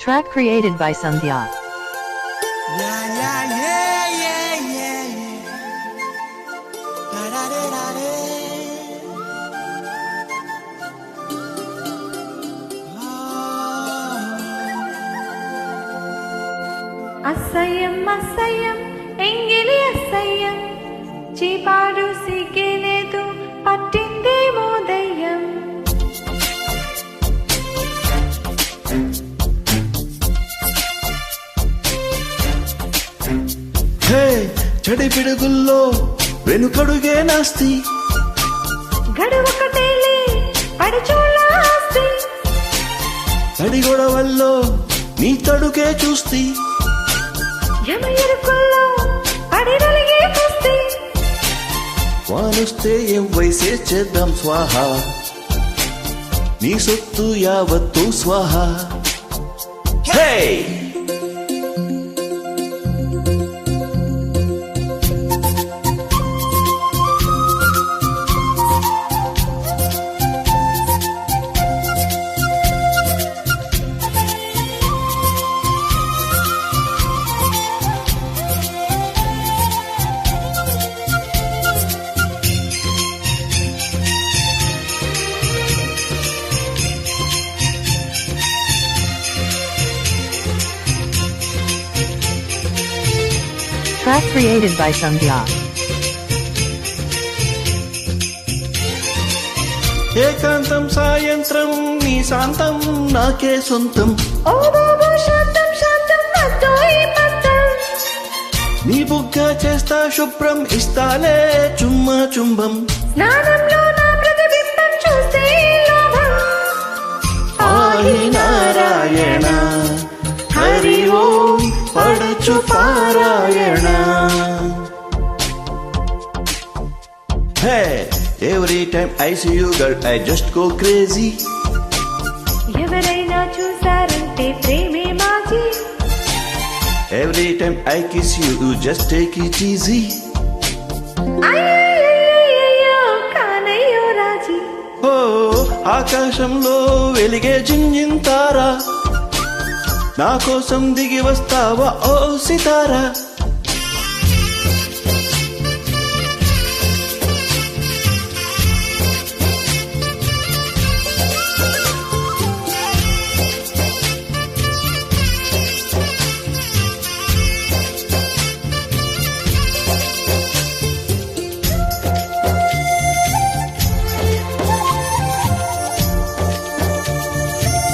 Track created by Sandhya. అసహ్యం అసహ్యం ఎంగిలి అసహ్యం చీపాడు సిగ్గేలేదు పట్టిందేమో దయ్యం హే చెడి పిడుగుల్లో వెనుకడుగే నాస్తి గడువొకటేలే పడిచోళ్ళ ఆస్తి తడి గొడవల్లో నీ తడుకే చూస్తి యమ ఎరుకుల్లో పడి నలిగే కుస్తీ వానొస్తే ఏం వయసే చేద్దాం స్వాహ నీ సొత్తు యావత్తు స్వాహ హే Track created by Sandhya. ఏకాంతం సాయంత్రం నీ శాంతం నాకే సొంతం ఓ బాబు శాంతం శాంతం నాతో ఈ పట్టం నీ బుగ్గ చేస్తా శుభ్రం ఇస్తాలే చుమ్మా చుంబం స్నానంలో నా ప్రతిబింబం చూస్తే లాభం ఆయి నారాయణ హరి ఓం పడచు పారాయణ hey every time I see you girl I just go crazy ఎవరైనా చూసారంటే ప్రేమే మాజీ every time I kiss you just take it easy అయ్యో కానయ్యో రాజీ ఓ ఆకాశంలో వెలిగే జింజింతారా నా కోసం దిగి వస్తావా ఓ సితారా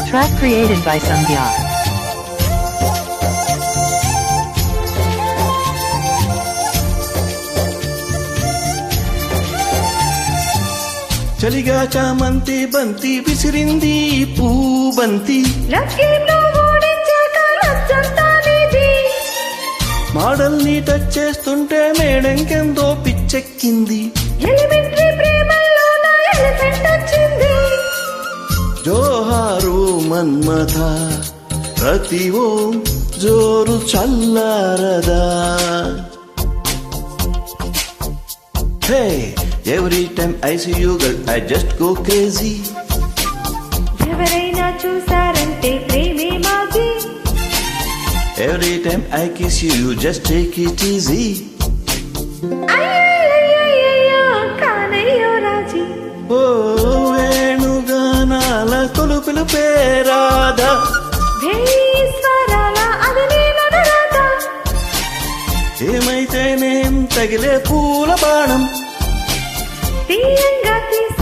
Track created by Sandhya. చలిగా చామంతి బంతి విసిరింది పూ బంతి లక్కీలో ఓడించాక లచ్చంతా నీది మోడల్ ని టచ్ చేస్తుంటే మేడంకెందో పిచ్చెక్కింది ఎలిమెంటరీ ప్రేమల్లో నా ఎలిఫెంట్ వచ్చింది జోహారు మన్మథ ప్రతి ఓం జోరు చల్లారదా hey every time I see you girl I just go crazy ఎవరైనా చూసారంటే ప్రేమే మాజీ every time I kiss you just take it easy అయ్యో కానయ్యో రాజీ ఓ వేణుగానాల తొలుపులు పేరాదా వేయి స్వరాల అది నీ నడరాత ఏమైతేనేం తగిలే పూల బాణం తీయంగా తీసి